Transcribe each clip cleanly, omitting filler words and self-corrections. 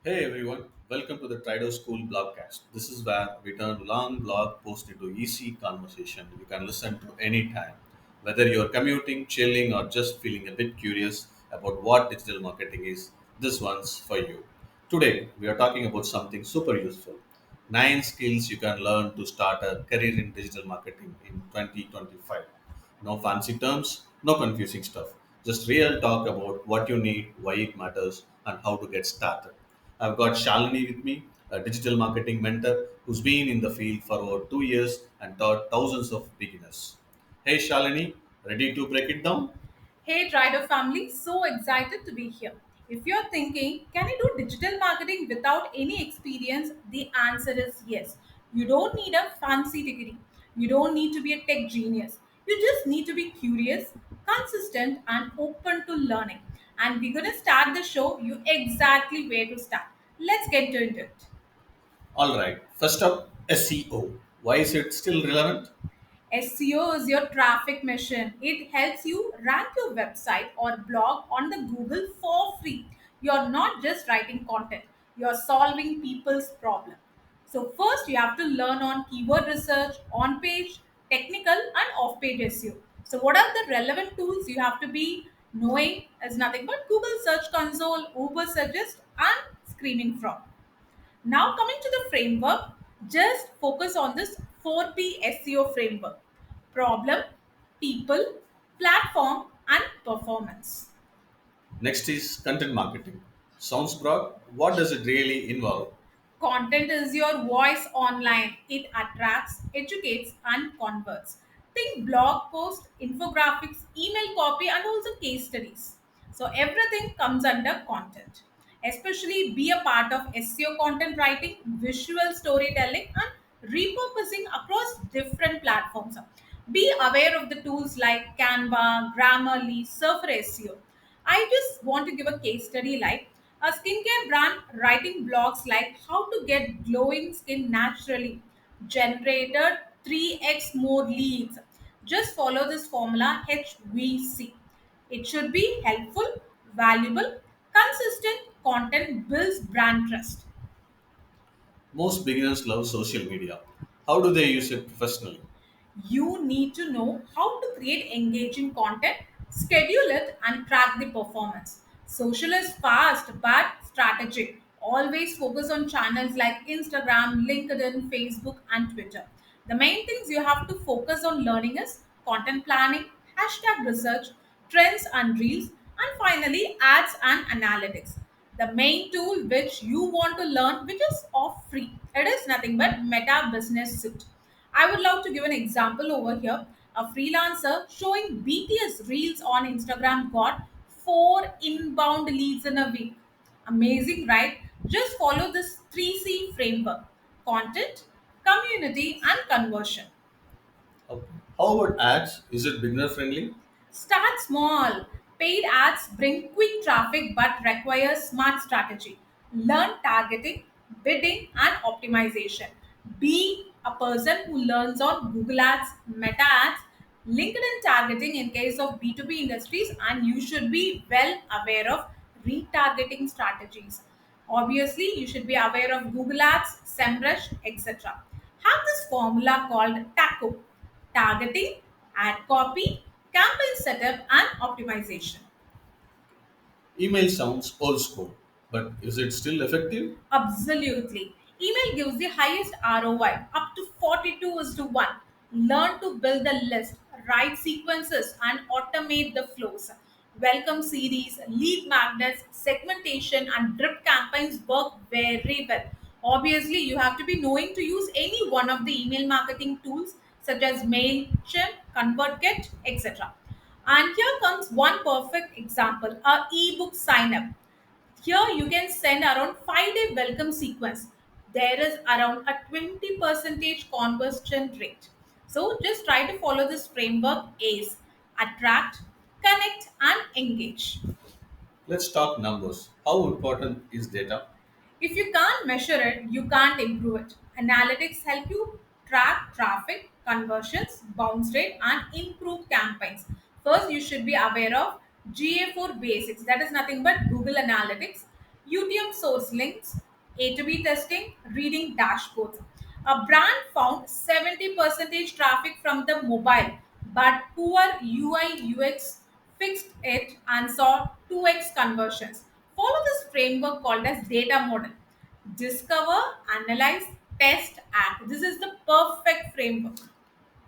Hey everyone, welcome to the Trido School blogcast. This is where we turn long blog post into easy conversation you can listen to anytime. Whether you're commuting, chilling, or just feeling a bit curious about what digital marketing is, this one's for you. Today, we are talking about something super useful. 9 skills you can learn to start a career in digital marketing in 2025. No fancy terms, no confusing stuff. Just real talk about what you need, why it matters, and how to get started. I've got Shalini with me, a digital marketing mentor who's been in the field for over 2 years and taught thousands of beginners. Hey Shalini, ready to break it down? Hey Trider family, so excited to be here. If you're thinking, can I do digital marketing without any experience? The answer is yes. You don't need a fancy degree. You don't need to be a tech genius. You just need to be curious, consistent, and open to learning. And we're going to start the show you exactly where to start. Let's get into it. All right, first up, SEO. Why is it still relevant? SEO is your traffic machine. It helps you rank your website or blog on the Google for free. You're not just writing content, you're solving people's problem. So first you have to learn on keyword research, on page, technical and off page SEO. So what are the relevant tools you have to be knowing is nothing but Google Search Console, Uber Suggest and Screaming Frog. Now, coming to the framework, just focus on this 4P SEO framework: problem, people, platform, and performance. Next is content marketing. Sounds broad. What does it really involve? Content is your voice online. It attracts, educates, and converts. Think blog post, infographics, email copy, and also case studies. So everything comes under content. Especially be a part of SEO content writing, visual storytelling, and repurposing across different platforms. Be aware of the tools like Canva, Grammarly, Surfer SEO. I just want to give a case study like a skincare brand writing blogs like how to get glowing skin naturally generated 3x more leads. Just follow this formula HVC. It should be helpful, valuable, consistent content builds brand trust. Most beginners love social media. How do they use it professionally? You need to know how to create engaging content, schedule it, and track the performance. Social is fast but strategic. Always focus on channels like Instagram, LinkedIn, Facebook, and Twitter. The main things you have to focus on learning is content planning, hashtag research, trends and reels, and finally ads and analytics. The main tool which you want to learn, which is off free, it is nothing but Meta Business Suite. I would love to give an example over here. A freelancer showing BTS reels on Instagram got 4 inbound leads in a week. Amazing, right? Just follow this 3C framework: content, community, and conversion. Okay. How about ads? Is it beginner friendly? Start small. Paid ads bring quick traffic but require smart strategy. Learn targeting, bidding, and optimization. Be a person who learns on Google Ads, Meta Ads, LinkedIn targeting in case of B2B industries, and you should be well aware of retargeting strategies. Obviously, you should be aware of Google Ads, SEMrush, etc. Have this formula called TACO: targeting, ad copy, campaign setup, and optimization. Email sounds old school, but is it still effective? Absolutely. Email gives the highest ROI, up to 42 is to 1. Learn to build the list, write sequences, and automate the flows. Welcome series, lead magnets, segmentation, and drip campaigns work very well. Obviously, you have to be knowing to use any one of the email marketing tools such as MailChimp, ConvertKit, etc. And here comes one perfect example: a ebook sign up. Here you can send around 5-day welcome sequence. There is around a 20 percentage conversion rate. So just try to follow this framework: ACE: attract, connect, and engage. Let's talk numbers. How important is data? If you can't measure it, you can't improve it. Analytics help you track traffic, conversions, bounce rate, and improve campaigns. First, you should be aware of GA4 basics. That is nothing but Google Analytics. UTM source links, A to B testing, reading dashboards. A brand found 70% traffic from the mobile, but poor UI UX fixed it and saw 2x conversions. Follow this framework called as data model. Discover, analyze, test, act. This is the perfect framework.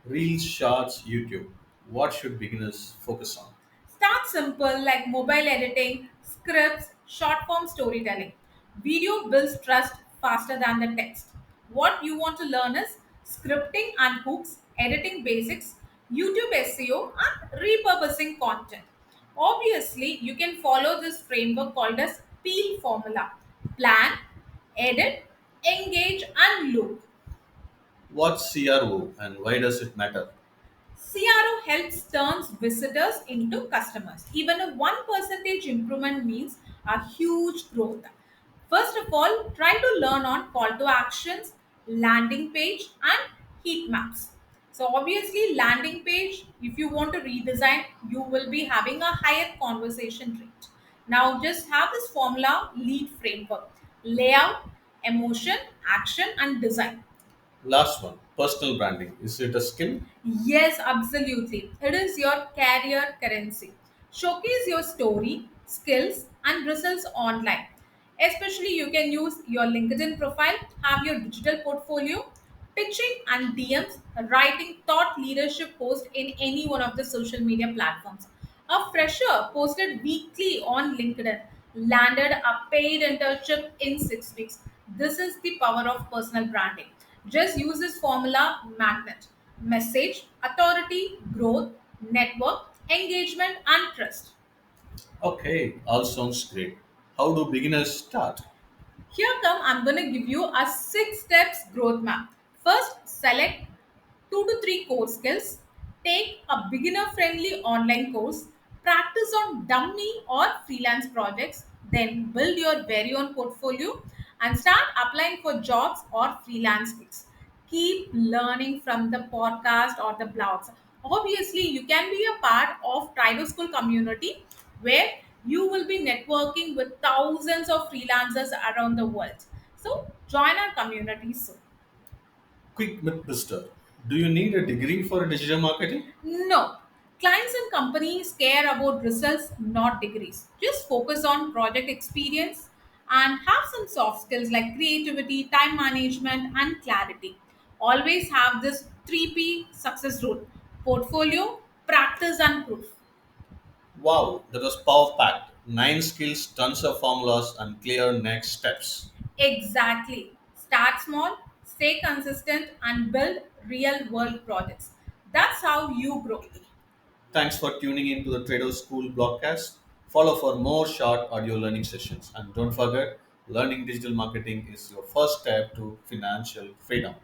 Reels, Shorts, YouTube. What should beginners focus on? Start simple like mobile editing, scripts, short form storytelling. Video builds trust faster than the text. What you want to learn is scripting and hooks, editing basics, YouTube SEO, and repurposing content. Obviously, you can follow this framework called as PEEL formula: plan, edit, engage, and loop. What's CRO and why does it matter? CRO helps turns visitors into customers. Even a 1% improvement means a huge growth. First of all, try to learn on call to actions, landing page, and heat maps. So obviously, landing page, if you want to redesign, you will be having a higher conversation rate. Now just have this formula lead framework: layout, emotion, action, and design. Last one, personal branding. Is it a skill? Yes, absolutely. It is your career currency. Showcase your story, skills, and results online. Especially, you can use your LinkedIn profile, have your digital portfolio, pitching and DMs, writing thought leadership post in any one of the social media platforms. A fresher posted weekly on LinkedIn landed a paid internship in 6 weeks. This is the power of personal branding. Just use this formula magnet: message, authority, growth, network, engagement, and trust. Okay, all sounds great. How do beginners start? Here come, I'm going to give you a 6 steps growth map. First, select 2 to 3 core skills. Take a beginner friendly online course. Practice on dummy or freelance projects. Then build your very own portfolio and start applying for jobs or freelance gigs. Keep learning from the podcast or the blogs. Obviously, you can be a part of Trido School community where you will be networking with thousands of freelancers around the world. So join our community soon. Quick myth buster. Do you need a degree for digital marketing? No. Clients and companies care about results, not degrees. Just focus on project experience and have some soft skills like creativity, time management, and clarity. Always have this 3P success rule: portfolio, practice, and proof. Wow, that was power packed. 9 skills, tons of formulas, and clear next steps. Exactly. Start small, stay consistent, and build real world projects. That's how you grow. Thanks for tuning in to the Trader School blogcast. Follow for more short audio learning sessions. And don't forget, learning digital marketing is your first step to financial freedom.